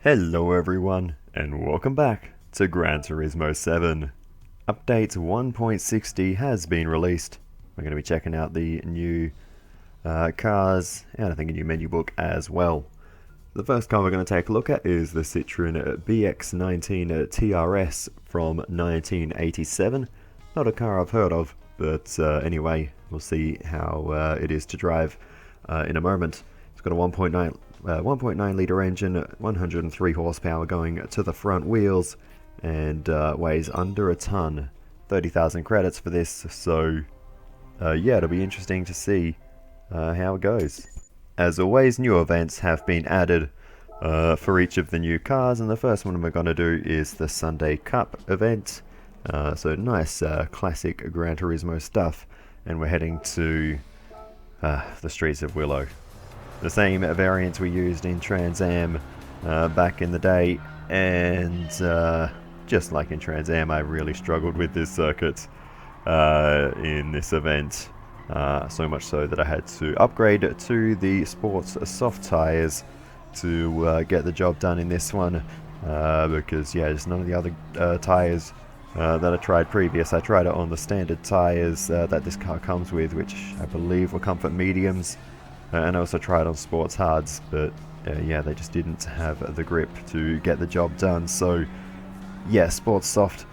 Hello everyone, and welcome back to Gran Turismo 7. Update 1.60 has been released. We're going to be checking out the new cars, and I think a new menu book as well. The first car we're going to take a look at is the Citroen BX19 TRS from 1987. Not a car I've heard of, but anyway, we'll see how it is to drive in a moment. It's got a 1.9 litre engine, 103 horsepower going to the front wheels, and weighs under a ton. 30,000 credits for this, so yeah, it'll be interesting to see how it goes. As always, new events have been added for each of the new cars, and the first one we're going to do is the Sunday Cup event. So nice classic Gran Turismo stuff, and we're heading to the streets of Willow. The same variants we used in Trans Am back in the day, and just like in Trans Am, I really struggled with this circuit in this event. So much so that I had to upgrade to the sports soft tyres to get the job done in this one, because yeah, there's none of the other tyres that I tried previous. I tried it on the standard tyres that this car comes with, which I believe were comfort mediums. And I also tried on sports hards, but yeah, they just didn't have the grip to get the job done. So yeah, sports soft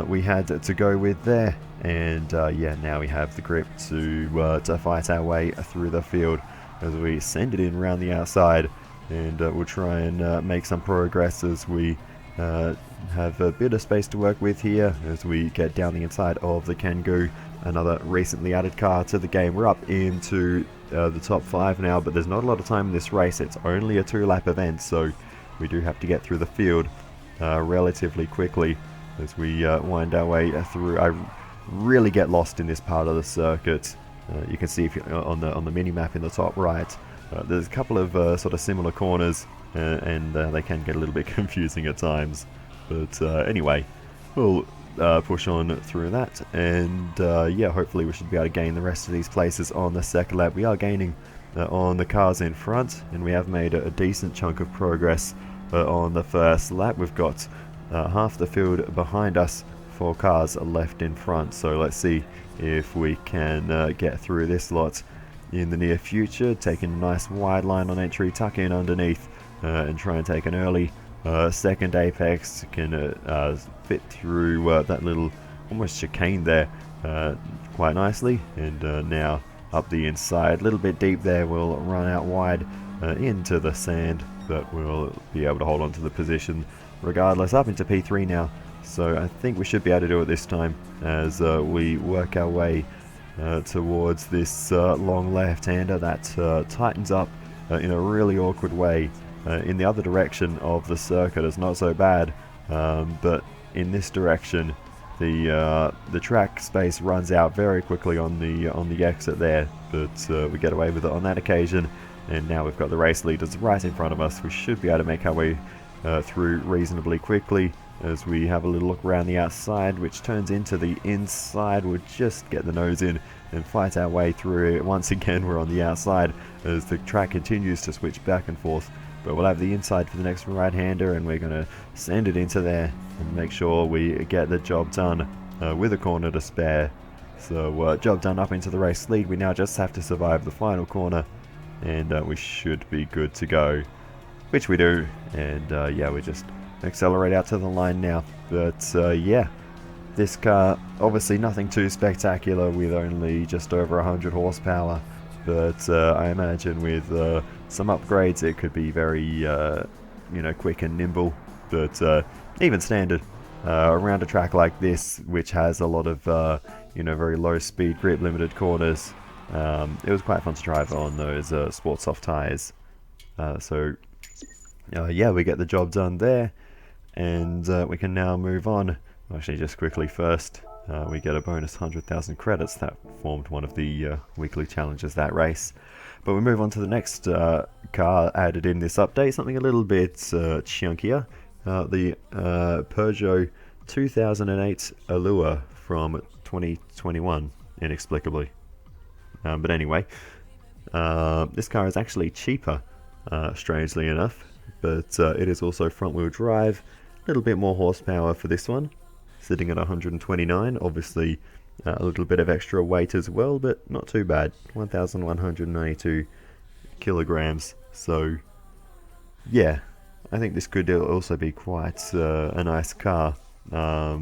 we had to go with there, and yeah, now we have the grip to fight our way through the field as we send it in around the outside, and we'll try and make some progress as we have a bit of space to work with here as we get down the inside of the Kangoo, another recently added car to the game. We're up into the top 5 now, but there's not a lot of time in this race. It's only a 2-lap event, so we do have to get through the field relatively quickly as we wind our way through. I really get lost in this part of the circuit. You can see if you're on the mini map in the top right, there's a couple of sort of similar corners, and they can get a little bit confusing at times. But anyway, we'll push on through that, and yeah, hopefully we should be able to gain the rest of these places on the second lap. We are gaining on the cars in front, and we have made a decent chunk of progress on the first lap. We've got half the field behind us, 4 cars left in front, so let's see if we can get through this lot in the near future. Taking a nice wide line on entry, tuck in underneath, and try and take an early second apex. Can fit through that little almost chicane there quite nicely, and now up the inside, a little bit deep there. We'll run out wide into the sand, but we'll be able to hold on to the position regardless. Up into P3 now, so I think we should be able to do it this time as we work our way towards this long left-hander that tightens up in a really awkward way. In the other direction of the circuit is not so bad, but in this direction the track space runs out very quickly on the exit there, but we get away with it on that occasion, and now we've got the race leaders right in front of us. We should be able to make our way through reasonably quickly as we have a little look around the outside, which turns into the inside. We'll just get the nose in and fight our way through it. Once again, we're on the outside as the track continues to switch back and forth, but we'll have the inside for the next right-hander, and we're going to send it into there and make sure we get the job done with a corner to spare. So job done up into the race lead. We now just have to survive the final corner, and we should be good to go, which we do. And yeah, we just accelerate out to the line now. But yeah, this car, obviously nothing too spectacular with only just over 100 horsepower, but I imagine with some upgrades it could be very you know, quick and nimble. But even standard around a track like this, which has a lot of you know, very low speed grip limited corners, it was quite fun to drive on those sports soft tires. So yeah, we get the job done there, and we can now move on. Actually, just quickly first, we get a bonus 100,000 credits. That formed one of the weekly challenges that race. But we move on to the next car added in this update, something a little bit chunkier. The Peugeot 2008 Allure from 2021, inexplicably. But anyway, this car is actually cheaper, strangely enough. but it is also front wheel drive, a little bit more horsepower for this one, sitting at 129, obviously a little bit of extra weight as well, but not too bad, 1,192 kilograms, so yeah, I think this could also be quite a nice car, but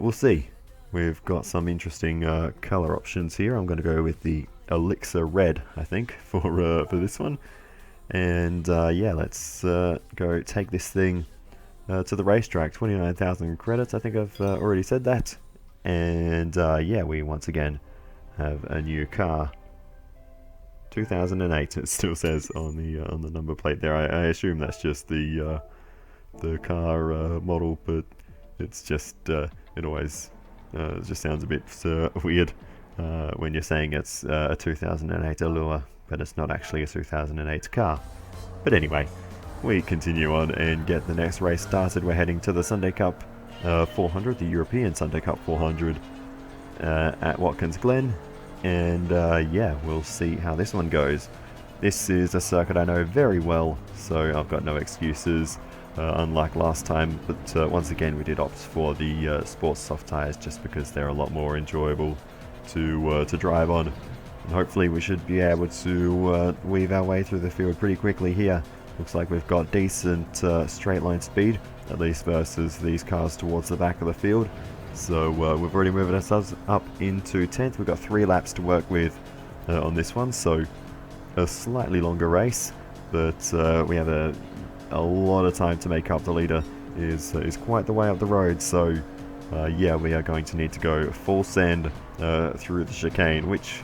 we'll see. We've got some interesting color options here. I'm going to go with the Elixir Red, I think, for this one. And yeah, let's go take this thing to the racetrack. 29,000 credits, I think I've already said that. And yeah, we once again have a new car. 2008 it still says on the number plate there. I assume that's just the car model, but it's just it always just sounds a bit weird when you're saying it's a 2008 Allure, but it's not actually a 2008 car. But anyway, we continue on and get the next race started. We're heading to the Sunday Cup 400, the European Sunday Cup 400 at Watkins Glen. And yeah, we'll see how this one goes. This is a circuit I know very well, so I've got no excuses, unlike last time. But once again, we did opt for the sports soft tyres just because they're a lot more enjoyable to drive on. And hopefully we should be able to weave our way through the field pretty quickly here. Looks like we've got decent straight line speed, at least versus these cars towards the back of the field. So we've already moved ourselves up into 10th. We've got 3 laps to work with on this one, so a slightly longer race, but we have a lot of time to make up. The leader is quite the way up the road, so yeah, we are going to need to go full send through the chicane, which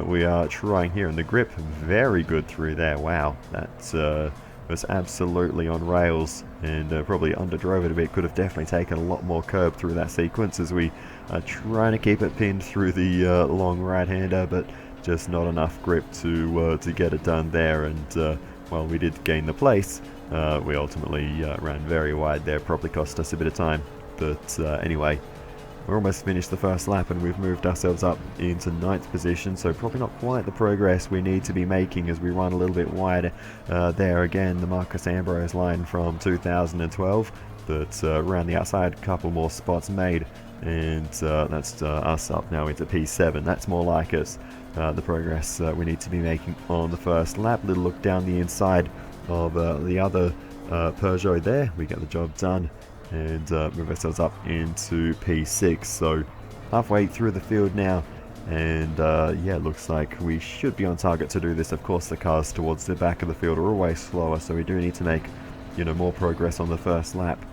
we are trying here. And the grip, very good through there. Wow, that was absolutely on rails, and probably underdrove it a bit. Could have definitely taken a lot more curb through that sequence, as we are trying to keep it pinned through the long right-hander, but just not enough grip to get it done there. And while we did gain the place, we ultimately ran very wide there. Probably cost us a bit of time, but anyway, we're almost finished the first lap and we've moved ourselves up into 9th position, so probably not quite the progress we need to be making as we run a little bit wide there. Again, the Marcus Ambrose line from 2012, but around the outside, a couple more spots made, and that's us up now into P7. That's more like us, the progress we need to be making on the first lap. Little look down the inside of the other Peugeot there. We get the job done and move ourselves up into P6, so halfway through the field now, and yeah, looks like we should be on target to do this. Of course, the cars towards the back of the field are always slower, so we do need to make, you know, more progress on the first lap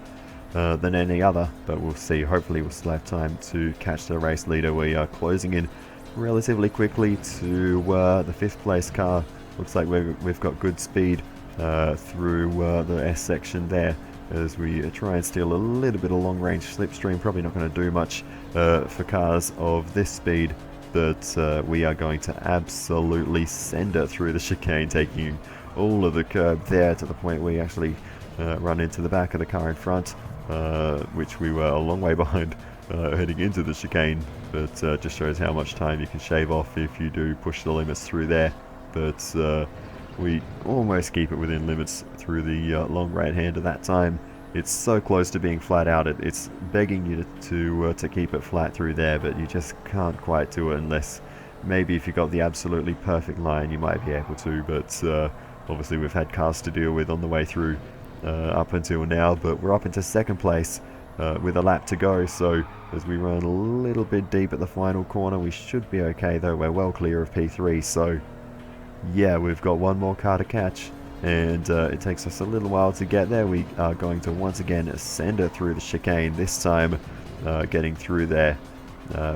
than any other, but we'll see. Hopefully we'll still have time to catch the race leader. We are closing in relatively quickly to the 5th place car. Looks like we've got good speed through the S section there, as we try and steal a little bit of long-range slipstream. Probably not going to do much for cars of this speed, but we are going to absolutely send it through the chicane, taking all of the curb there to the point we actually run into the back of the car in front, which we were a long way behind heading into the chicane, but just shows how much time you can shave off if you do push the limits through there. But we almost keep it within limits through the long right-hander that time. It's so close to being flat out. It's begging you to keep it flat through there, but you just can't quite do it unless maybe if you got the absolutely perfect line, you might be able to. But obviously we've had cars to deal with on the way through up until now, but we're up into 2nd place with a lap to go. So as we run a little bit deep at the final corner, we should be okay, though we're well clear of P3. So yeah, we've got one more car to catch, and it takes us a little while to get there. We are going to once again send it through the chicane, this time getting through there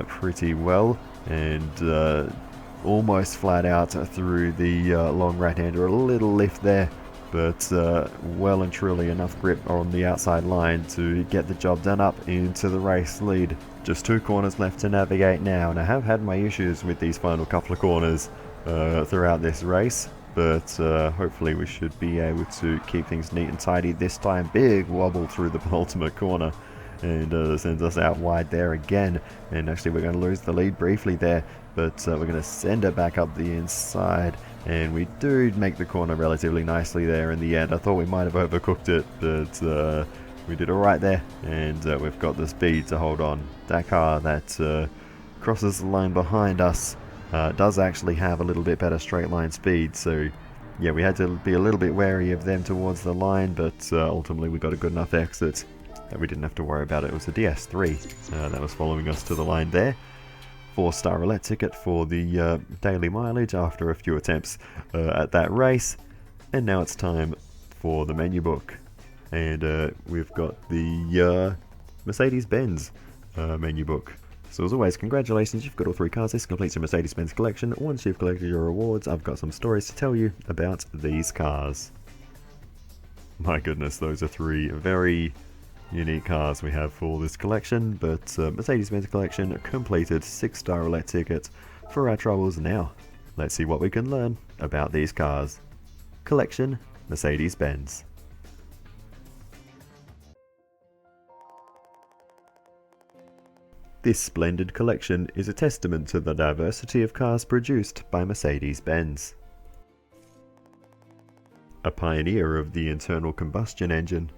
pretty well, and almost flat out through the long right-hander. A little lift there, but well and truly enough grip on the outside line to get the job done up into the race lead. Just 2 corners left to navigate now, and I have had my issues with these final couple of corners throughout this race, but hopefully we should be able to keep things neat and tidy this time. Big wobble through the penultimate corner, and sends us out wide there again, and actually we're going to lose the lead briefly there, but we're going to send it back up the inside And we do make the corner relatively nicely there in the end. I thought we might have overcooked it, but we did alright there, and we've got the speed to hold on. That car that crosses the line behind us does actually have a little bit better straight line speed, so yeah, we had to be a little bit wary of them towards the line, but ultimately we got a good enough exit that we didn't have to worry about it. It was a DS3 that was following us to the line there. 4-star roulette ticket for the daily mileage after a few attempts at that race. And now it's time for the menu book. And we've got the Mercedes-Benz menu book. So as always, congratulations, you've got all 3 cars. This completes your Mercedes-Benz collection. Once you've collected your rewards, I've got some stories to tell you about these cars. My goodness, those are 3 very unique cars we have for this collection, but Mercedes-Benz collection completed. 6-star roulette ticket for our troubles now. Let's see what we can learn about these cars. Collection Mercedes-Benz. This splendid collection is a testament to the diversity of cars produced by Mercedes-Benz. A pioneer of the internal combustion engine,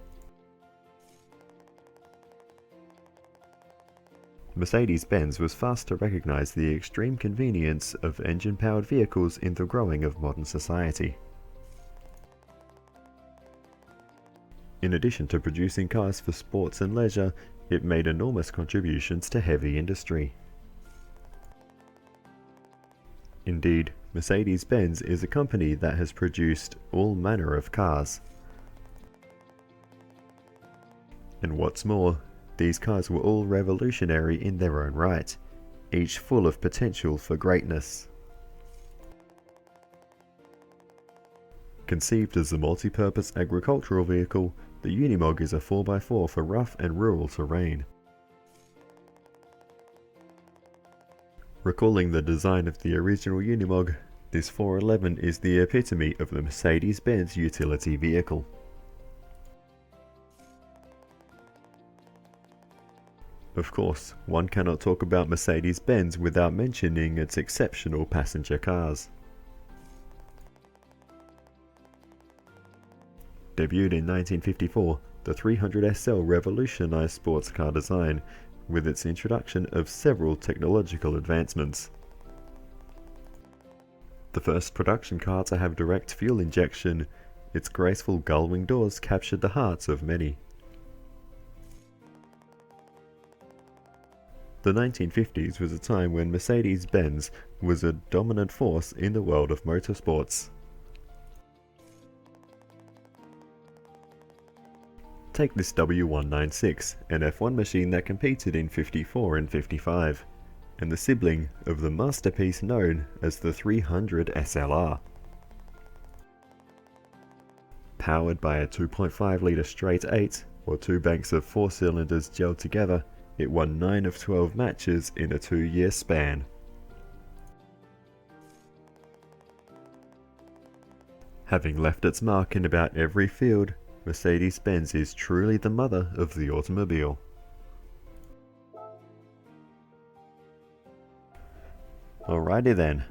Mercedes-Benz was fast to recognize the extreme convenience of engine-powered vehicles in the growing of modern society. In addition to producing cars for sports and leisure, it made enormous contributions to heavy industry. Indeed, Mercedes-Benz is a company that has produced all manner of cars. And what's more, these cars were all revolutionary in their own right, each full of potential for greatness. Conceived as a multi-purpose agricultural vehicle, the Unimog is a 4x4 for rough and rural terrain. Recalling the design of the original Unimog, this 411 is the epitome of the Mercedes-Benz utility vehicle. Of course, one cannot talk about Mercedes-Benz without mentioning its exceptional passenger cars. Debuted in 1954, the 300SL revolutionized sports car design with its introduction of several technological advancements. The first production car to have direct fuel injection, its graceful gull-wing doors captured the hearts of many. The 1950s was a time when Mercedes-Benz was a dominant force in the world of motorsports. Take this W196, an F1 machine that competed in 54 and 55, and the sibling of the masterpiece known as the 300 SLR. Powered by a 2.5 litre straight 8, or 2 banks of 4 cylinders gelled together, it won 9 of 12 matches in a 2-year span. Having left its mark in about every field, Mercedes-Benz is truly the mother of the automobile. Alrighty then,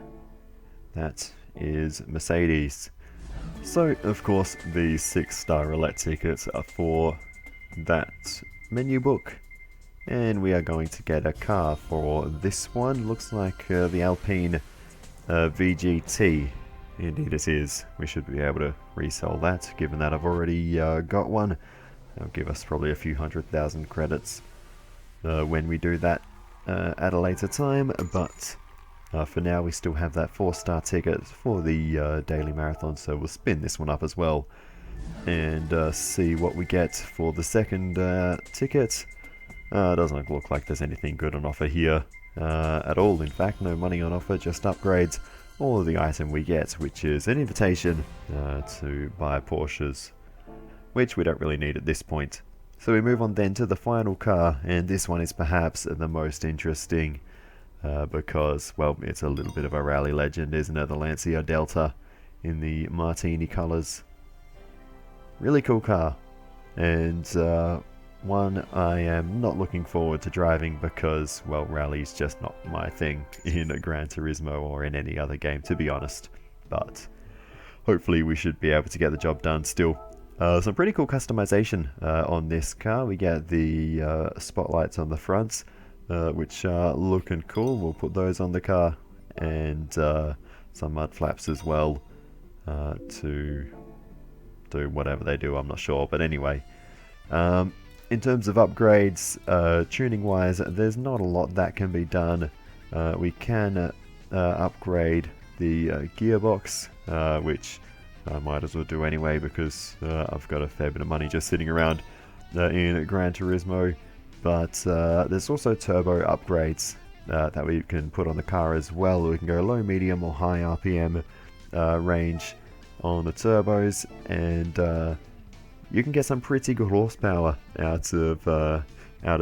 that is Mercedes. So, of course, the 6-star roulette tickets are for that menu book. And we are going to get a car for this one. Looks like the Alpine VGT. Indeed it is. We should be able to resell that, given that I've already got one. That'll give us probably a few 100,000 credits when we do that at a later time. But for now we still have that 4-star ticket for the daily marathon, so we'll spin this one up as well and see what we get for the second ticket. Doesn't look like there's anything good on offer here at all. In fact, no money on offer, just upgrades. Or the item we get, which is an invitation to buy Porsches, which we don't really need at this point. So we move on then to the final car, and this one is perhaps the most interesting because, well, it's a little bit of a rally legend, isn't it? The Lancia Delta in the Martini colours. Really cool car, and one I am not looking forward to driving because, well, rally's just not my thing in a Gran Turismo or in any other game, to be honest. but hopefully we should be able to get the job done still. Some pretty cool customization on this car. We get the spotlights on the fronts, which are looking cool. We'll put those on the car, and some mud flaps as well to do whatever they do, I'm not sure. But anyway, in terms of upgrades, tuning wise, there's not a lot that can be done. We can upgrade the gearbox, which I might as well do anyway, because I've got a fair bit of money just sitting around in Gran Turismo. But there's also turbo upgrades that we can put on the car as well. We can go low, medium or high RPM range on the turbos, and you can get some pretty good horsepower out of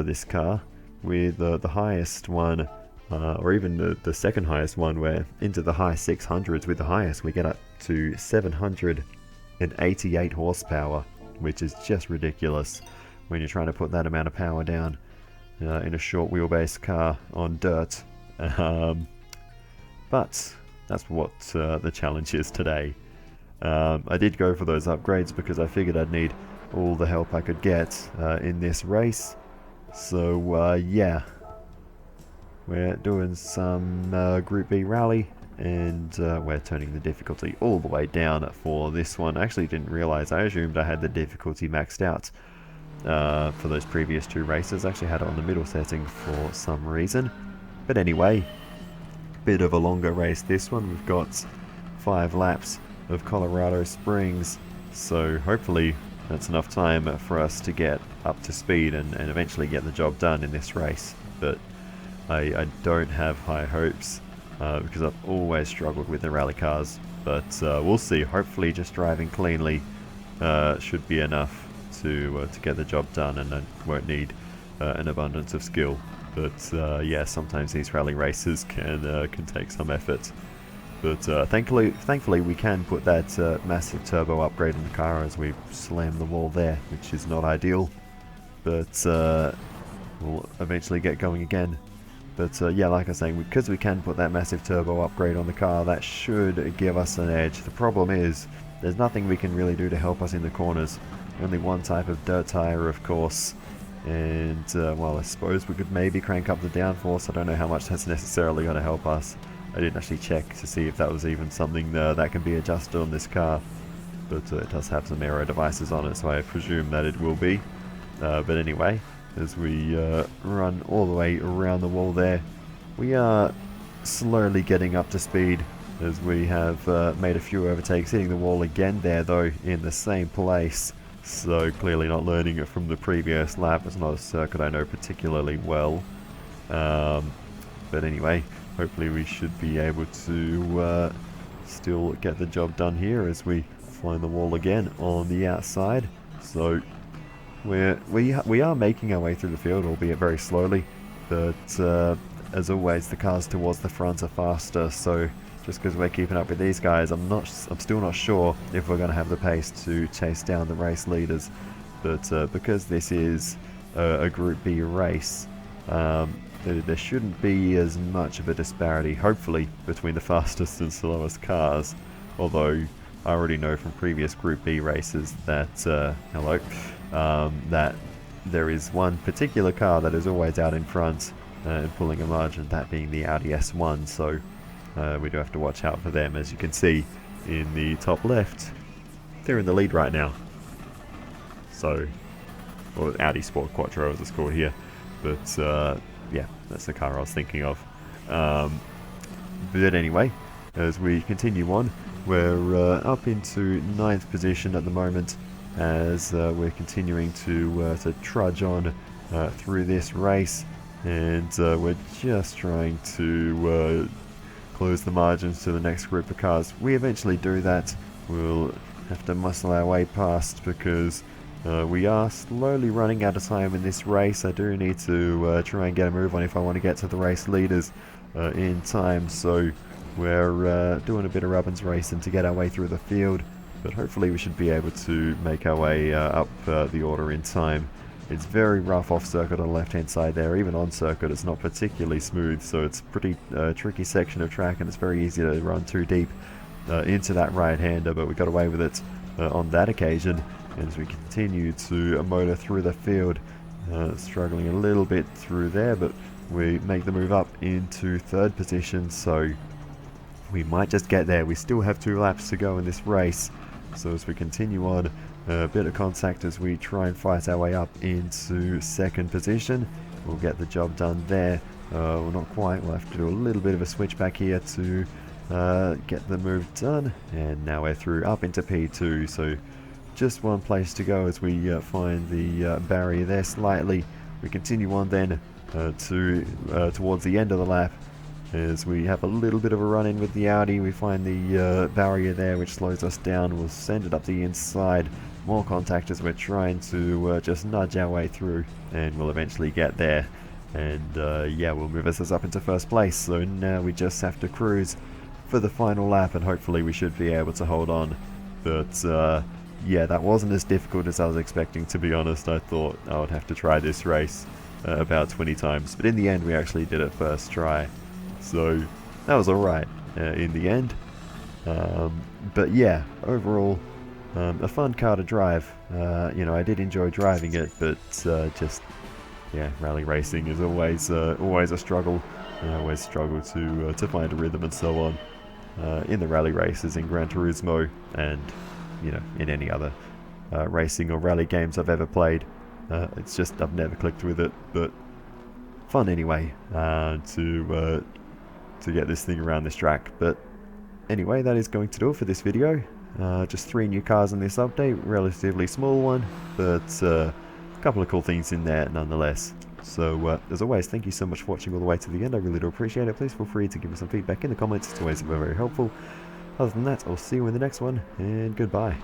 this car, with the highest one, or even the second highest one, we're into the high 600s. With the highest we get up to 788 horsepower, which is just ridiculous when you're trying to put that amount of power down in a short wheelbase car on dirt. But that's what the challenge is today. I did go for those upgrades because I figured I'd need all the help I could get in this race. So yeah, we're doing some Group B rally, and we're turning the difficulty all the way down for this one. I actually didn't realize, I assumed I had the difficulty maxed out for those previous two races. I actually had it on the middle setting for some reason. But anyway, bit of a longer race this one. We've got 5 laps of Colorado Springs, so hopefully that's enough time for us to get up to speed and eventually get the job done in this race. But I don't have high hopes because I've always struggled with the rally cars, but we'll see. Hopefully just driving cleanly should be enough to get the job done, and I won't need an abundance of skill. But yeah, sometimes these rally races can take some effort. But thankfully we can put that massive turbo upgrade in the car as we slam the wall there, which is not ideal. But we'll eventually get going again. But yeah, like I was saying, because we can put that massive turbo upgrade on the car, that should give us an edge. The problem is, there's nothing we can really do to help us in the corners. Only one type of dirt tire, of course. And well, I suppose we could maybe crank up the downforce. I don't know how much that's necessarily going to help us. I didn't actually check to see if that was even something that can be adjusted on this car. But it does have some aero devices on it, so I presume that it will be. But anyway, as we run all the way around the wall there, we are slowly getting up to speed, as we have made a few overtakes, hitting the wall again there though in the same place. So clearly not learning it from the previous lap. It's not a circuit I know particularly well. But anyway, hopefully we should be able to still get the job done here as we find the wall again on the outside. So we are making our way through the field, albeit very slowly. But as always, the cars towards the front are faster. So just because we're keeping up with these guys, I'm still not sure if we're going to have the pace to chase down the race leaders. But because this is a Group B race, there shouldn't be as much of a disparity, hopefully, between the fastest and slowest cars. Although I already know from previous Group B races that that there is one particular car that is always out in front and pulling a margin, that being the Audi S1. So we do have to watch out for them. As you can see in the top left, they're in the lead right now. So, or Audi Sport Quattro as it's called here. But yeah, that's the car I was thinking of. But anyway, as we continue on, we're up into 9th position at the moment, as we're continuing to trudge on through this race, and we're just trying to close the margins to the next group of cars. We eventually do that. We'll have to muscle our way past, because we are slowly running out of time in this race. I do need to try and get a move on if I want to get to the race leaders in time. So we're doing a bit of rubbins racing to get our way through the field, but hopefully we should be able to make our way up the order in time. It's very rough off circuit on the left hand side there. Even on circuit it's not particularly smooth, so it's a pretty tricky section of track, and it's very easy to run too deep into that right-hander, but we got away with it on that occasion as we continue to motor through the field. Struggling a little bit through there, but we make the move up into third position, so we might just get there. We still have 2 laps to go in this race, so as we continue on, a bit of contact as we try and fight our way up into second position. We'll get the job done there. Well, not quite. We'll have to do a little bit of a switch back here to get the move done, and now we're through up into P2, so just one place to go as we find the barrier there slightly. We continue on then towards the end of the lap as we have a little bit of a run in with the Audi. We find the barrier there which slows us down. We'll send it up the inside. More contact as we're trying to just nudge our way through, and we'll eventually get there. And yeah, we'll move us up into first place. So now we just have to cruise for the final lap, and hopefully we should be able to hold on. But yeah, that wasn't as difficult as I was expecting, to be honest. I thought I would have to try this race about 20 times, but in the end we actually did it first try, so that was alright in the end. But yeah, overall a fun car to drive. You know, I did enjoy driving it, but just yeah, rally racing is always a struggle. I always struggle to find a rhythm and so on in the rally races in Gran Turismo, and you know, in any other racing or rally games I've ever played. It's just I've never clicked with it, but fun anyway to get this thing around this track. But anyway, that is going to do it for this video. Just 3 new cars in this update, relatively small one, but a couple of cool things in there nonetheless. So as always, thank you so much for watching all the way to the end. I really do appreciate it. Please feel free to give me some feedback in the comments. It's always very helpful. Other than that, I'll see you in the next one, and goodbye.